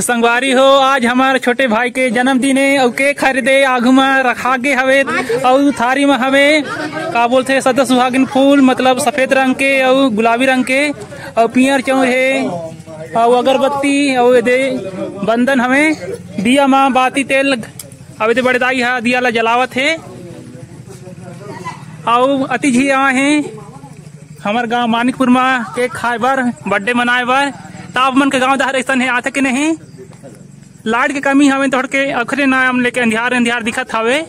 संगवारी हो, आज हमारे छोटे भाई के जन्मदिन है और केक खरीदे आगू में रखा गे हवे और थारी में हवे का बोलते सदा सुहागिन फूल मतलब सफेद रंग के और गुलाबी रंग के और पियर चौर है और अगरबत्ती और दे बंधन हवे दिया माँ बाती तेल अब बड़े दाई है दिया ला जलावत है और अति झी आए हैं हमारे गांव मानिकपुर में केक खाए बर बर्थडे मनाए बर ताप मन के गांव दहर ऐसा है आते के नहीं लाइट के कमी हमें तोड़ के अखरे नाम लेके अंधियार अंधियार दिखत हवे।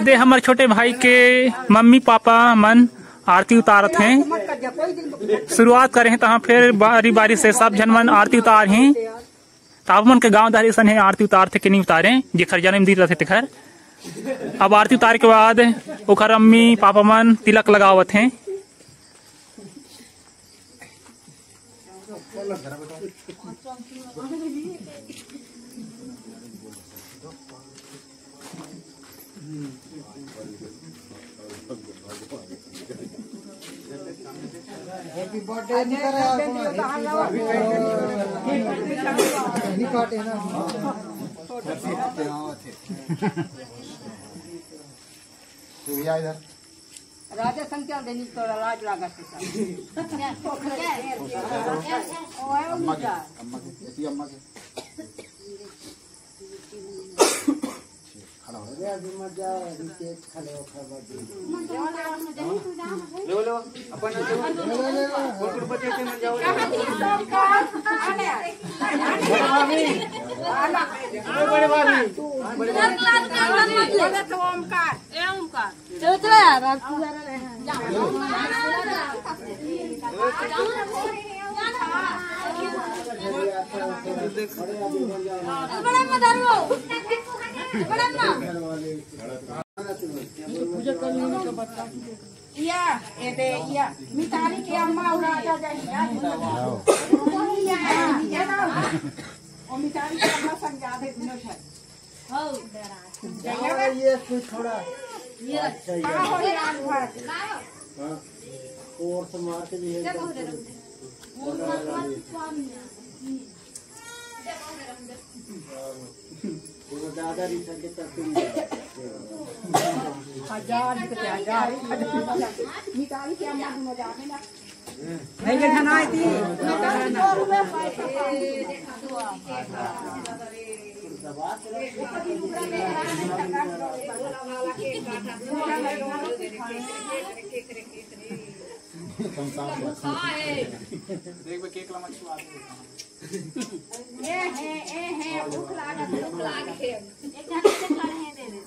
दे हमारे छोटे भाई के मम्मी पापा मन आरती उतारत हैं। शुरुआत करे हैं तो फिर बारी बारी से सब जन मन आरती उतार हैं। ताप मन के गांव दारी सन है आरती उतारते कि नहीं उतारे जेखर जन्मदिन रहते तेखर। अब आरती उतार के बाद ओखर अम्मी पापा मन तिलक लगावत हैं। हैप्पी बर्थडे नहीं करे नहीं काटे ना तू भी आ इधर राजा संख्या देनी तो लाज लागत है अम्मा के अम्मा के खड़ा हो गया मजा नीचे खड़े हो लो लो अपन ले फोटो बच्चे के मन जाओ बड़े भाभी तो ओमकार ए ओमकार चलो चलो यार बड़ा मदर वो बड़ा ना पूजा करने का बता या ए दे या मिताली के अम्मा और राजा जाइया ओ मिताली के अम्मा संजा दे दिनो है हो जाइया ये कुछ थोड़ा ये अच्छा हो यार भर हां और से मार के भी है वो दादा रिसा के करते हजार मिताली के अम्मा दोनों जाने ना नहीं के खाना आई थी देख बे केक ला मछुआ ए भूख लागे एक जाने से खा रहे दे दे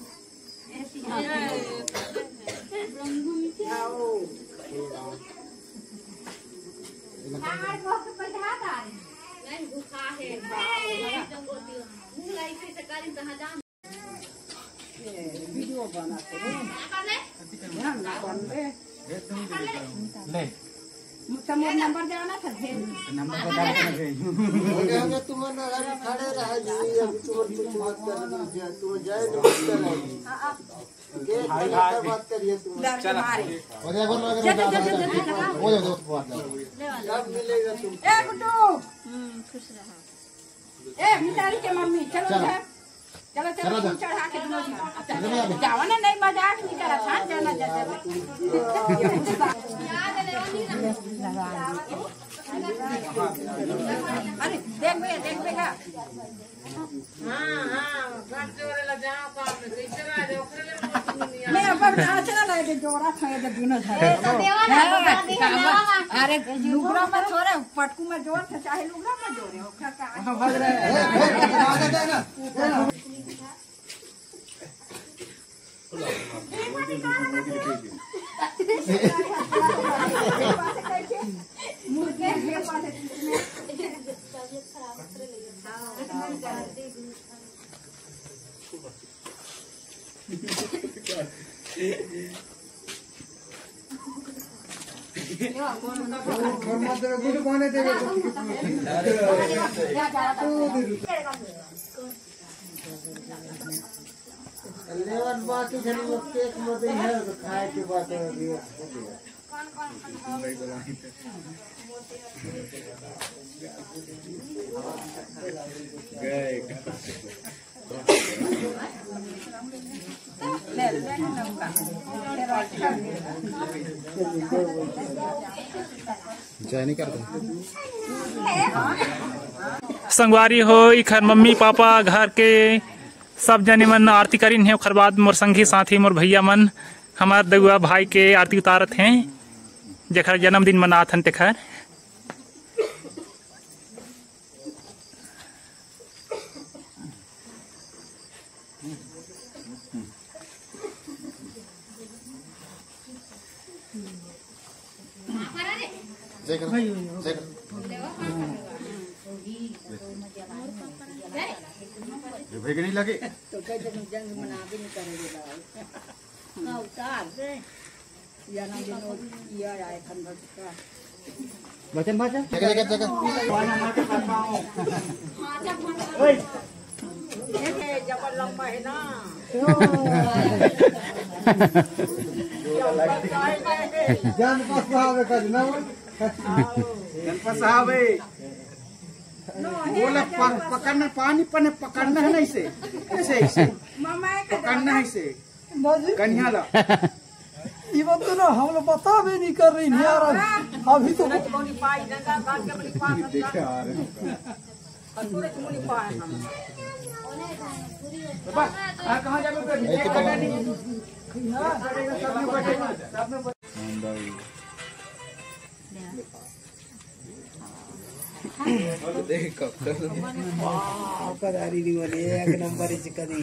हमारे को पैसा था नहीं भूखा है भूख लाई से सरकारी कहां जा वीडियो बनाते हैं ध्यान ना बन ले तुम्हारा नंबर देना था नंबर बता दे हो तुम ना खड़े रह जी अब तुम बात कर तू जाए तो बात करिए तुम चल हो जाएगा हो जाएगा कब मिलेगा तुम ए गुड्डू खुश रहा ए मिताली के मम्मी चलो चलो चलो चढ़ा के दोनों जाओ ना नहीं मजाक नहीं करा था जाना अरे देख बेगा मैं अब नाचना लगे जोरा था ये दोनों अरे लुगरा में छोरे पटकू में जोर था चाहे लुगरा में जोरे हो का भाग रहा है गुड बने देवे सेवन बाकी खाली वो केक में दे है तो खाए के बाद अभी नहीं करते संगवारी हो इखर मम्मी पापा घर के सब जने मन आरती करीन है। ओखर बाद मोर संगी साथी मोर भैया मन हमार दगुआ भाई के आरती उतारत हैं जेखर जन्मदिन मनात हन तेखर। भाई नहीं लगे तो कैसे जंग मना भी नहीं करेंगे ना उतार दे या ना दिन या आए खंडर का बचन बचन जगह जगह वाला मार के खाता हूं ओए ये जबर लंबा है ना जान पास आवे कर ना जनपद साहब बोला पकड़ना पानी पने पकड़ना है ना इसे ऐसे ऐसे पकड़ना है इसे कन्या ला ये बात तो ना हम लोग बता भी नहीं कर रही नहीं यार अभी तो देखे आ रहे कहाँ जाके देख कब कदारी नहीं वाले एक नंबर इस कदी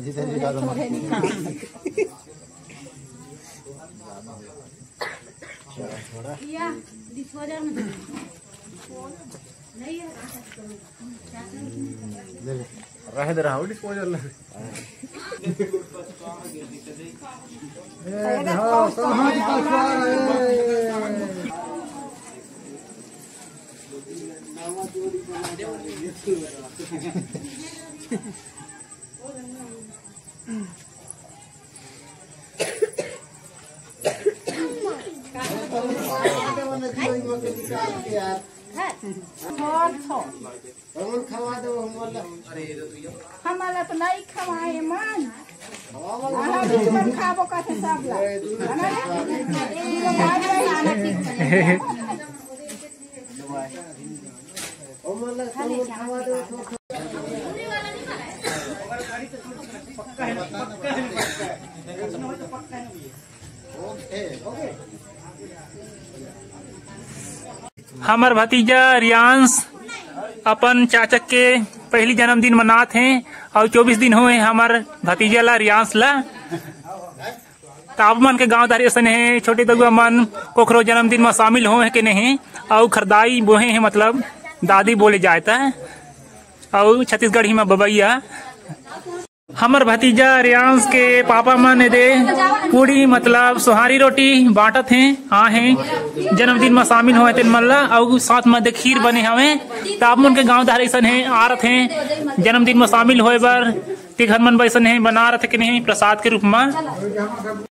जिधर भी डालो या डिस्पोजल में नहीं है रह दे रहा हूँ डिस्पोजल हां कहां पास हमारा तो नहीं खवाए मन खाबो कैसे सब हमर भतीजा रियांश अपन चाचा के पहली जन्मदिन मनात हैं और 24 दिन हुए हमार भतीजा ला रियांश ला। ताप मन के गाँव दारी ऐसा है छोटे दगुआ मन कोखरो जन्मदिन में शामिल हुए कि नहीं और खरदाई बोहे हैं मतलब दादी बोले जाता है और छत्तीसगढ़ी में बबैया। हमर भतीजा रियांश के पापा मन दे पूरी मतलब सुहारी रोटी बांटत हैं हैं जन्मदिन में शामिल हुए तेन मन ला और साथ में दे खीर बने हवे। ताप मन के गाँव दार ऐसा है आरत हैं जन्मदिन में शामिल होए बर तिघर मन वैसन है बना रहे कि नहीं प्रसाद के रूप में।